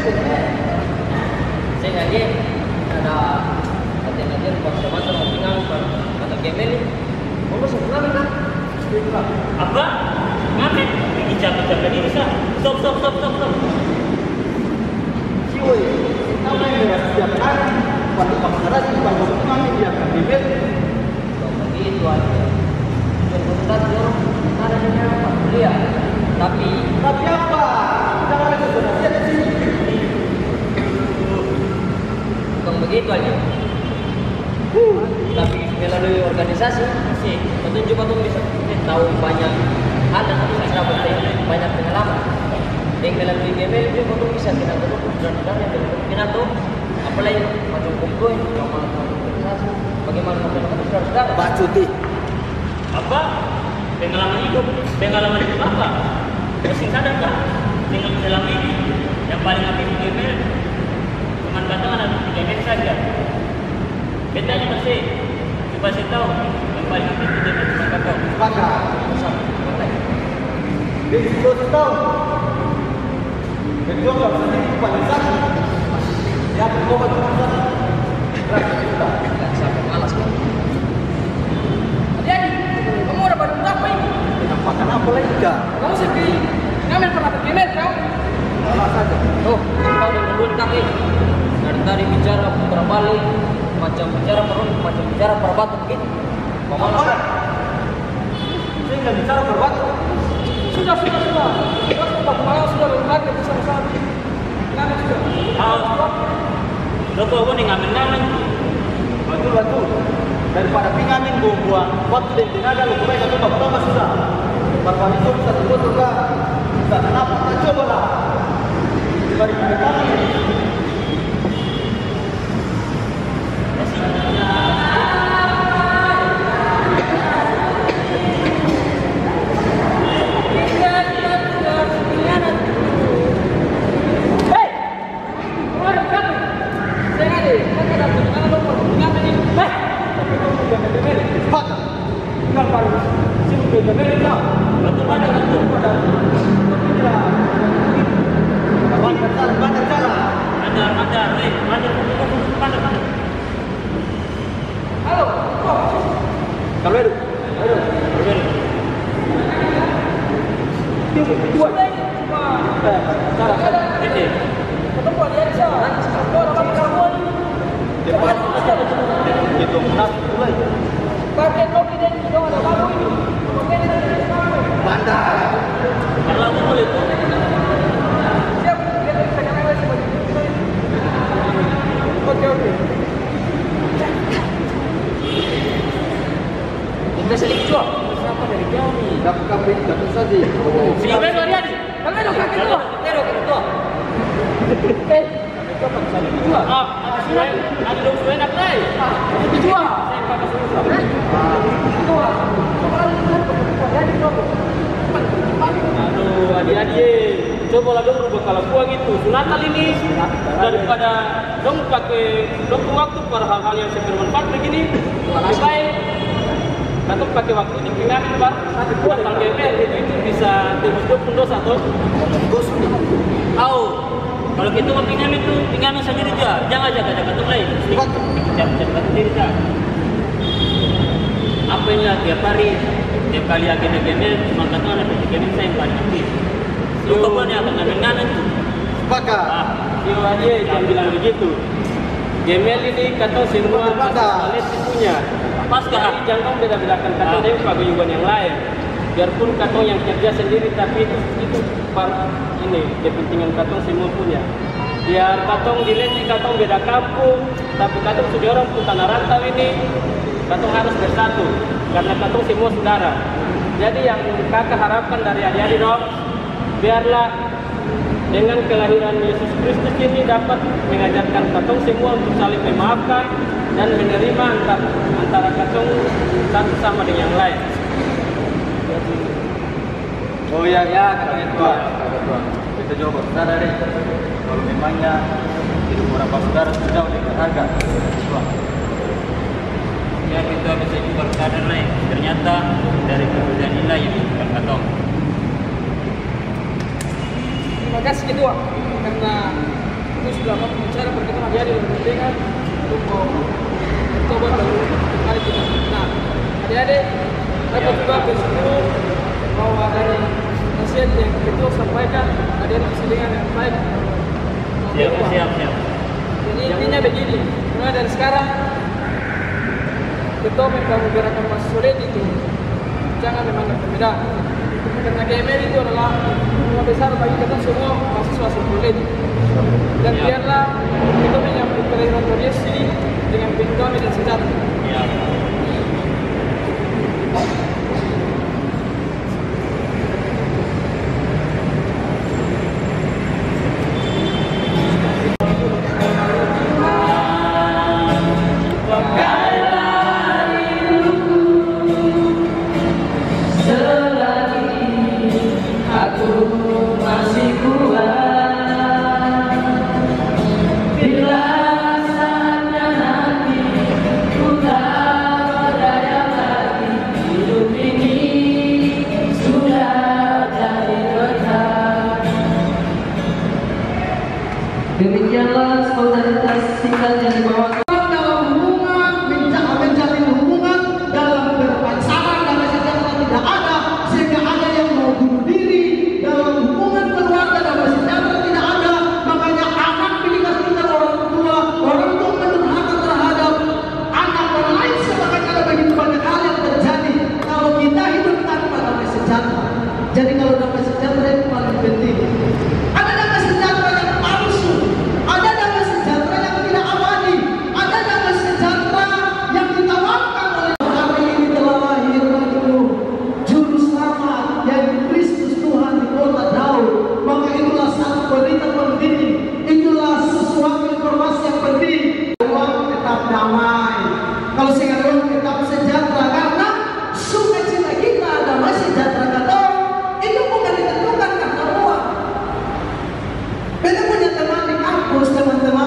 Saya ngaji ada latihan-latihan masa-masa mau final atau gemel. Kamu masih kenal kan? Apa? Ngamen? Bicara-bicara diri sah. Stop. Siwoi, kamu yang setiap hari pada pasaran pada kami dia akan gemel. Begitu aja. Benar orang ada yang apa? Kuliah. Tapi apa? Jangan ada sebenarnya di sini. bukan begitu aja. Tapi melalui organisasi sih, tentu juga tuh bisa tahu banyak hal dan bisa dapat banyak pengalaman. Yang melalui GML juga tuh bisa kita tuh benar-benar yang kita tuh apalagi macam kumpul, organisasi, bagaimana kita saudara. Pak Cuti. Apa? Pengalaman hidup apa? Masih sadar kan? Dengan selama ini yang paling aktif di GML cuma katakan ada 3 GML saja. Bedanya masih coba saya tahu yang paling aktif di GML cuma katakan. Maka di situ tahu. Kedua kalau sendiri paling sakit. Yang kedua itu rakyat kita. Tidak sampai malas kan? Jadi, kamu udah baru berapa ini? Makan apa lagi enggak? Kamu sendiri ngamen pernah ke GML kau? Salah saja. Oh, kau udah nungguin kaki. Dari tadi bicara putar balik, macam bicara perut, macam bicara perbatu begitu. Mau malas kan? Saya nggak bicara berbatu. Sudah. Kemarin sudah berbagi bersama-sama. Ngamen sudah. Lo kau nih ngamen. Betul. Daripada pingamin buang waktu dan tenaga lu kebaikan itu pertama sudah. Bapak itu bisa terbuat juga. Bisa kenapa? Kita coba lah. Dibanding kita kalau itu, coba dong rubah kalau gua gitu sunatan ini daripada dong pakai dong waktu pada hal-hal yang bermanfaat begini lebih baik atau pakai waktu di pingamin bar buat GML itu bisa tembus 20 dosa tuh. Kalau gitu mau pingamin sendiri aja, jangan jaga tuh lain. Jaga sendiri aja. Apa ini tiap hari tiap kali agenda GML cuma kata ada GML saya yang paling aktif. Lu kapan ya akan ngamen tuh? Sepakat. Yo aja yang bilang begitu. GML ini kata semua masalah punya. Pas kah? Jangan beda-bedakan kata dengan paguyuban yang lain. Biarpun kata yang kerja sendiri tapi itu ini kepentingan kata semua punya. Biar katong dileti katong beda kampung, tapi katong sudah orang pun tanah rantau ini, katong harus bersatu karena katong semua saudara. Jadi yang kakak harapkan dari adik-adik dong, biarlah dengan kelahiran Yesus Kristus ini dapat mengajarkan katong semua untuk saling memaafkan dan menerima antara katong satu sama dengan yang lain. Oh ya, kalau itu kita coba saudara deh. Kalau memangnya hidup beberapa saudara sudah berharga. Ya kita bisa juga sadar lain. Ternyata dari perbedaan nilai yang bukan katong. Terima kasih ketua karena itu sudah mau bicara perkataan dia dengan kepentingan untuk mencoba baru kali kita. Nah, adik-adik, saya juga bersyukur bahwa dari nasihat yang ketua sampaikan adik-adik bisa dengar yang baik. Siap. Jadi intinya begini, mulai dari sekarang ketua membangun gerakan mahasiswa itu jangan memandang berbeda. Karena GML itu adalah rumah besar bagi kita semua mahasiswa sekolah. Dan biarlah kita menyambut kelahiran Yesus dengan penuh damai dan sejahtera. Demikianlah spontanitas singkat yang dibawakan. Dalam hubungan, menjalin hubungan dalam berpacaran dan sejahtera tidak ada, sehingga ada yang mau bunuh diri. Dalam hubungan keluarga dan sejahtera tidak ada, makanya anak pilihkan kita orang tua mendurhaka terhadap anak dan lain sebagainya. Ada begitu banyak hal yang terjadi kalau kita hidup tanpa damai sejahtera. Jadi kalau damai sejahtera itu paling penting. Ada damai sejahtera yang palsu, ada damai sejahtera yang tidak abadi, ada damai sejahtera yang ditawarkan oleh hari ini telah lahir bagimu juru selamat yaitu Kristus Tuhan di kota Daud. Maka itulah satu berita penting, itulah sesuatu informasi yang penting. Ruang tetap damai. Kalau saya ruang tetap sejahtera karena sukacita kita damai sejahtera kata itu bukan ditentukan karena uang. Beda punya teman di kampus, teman-teman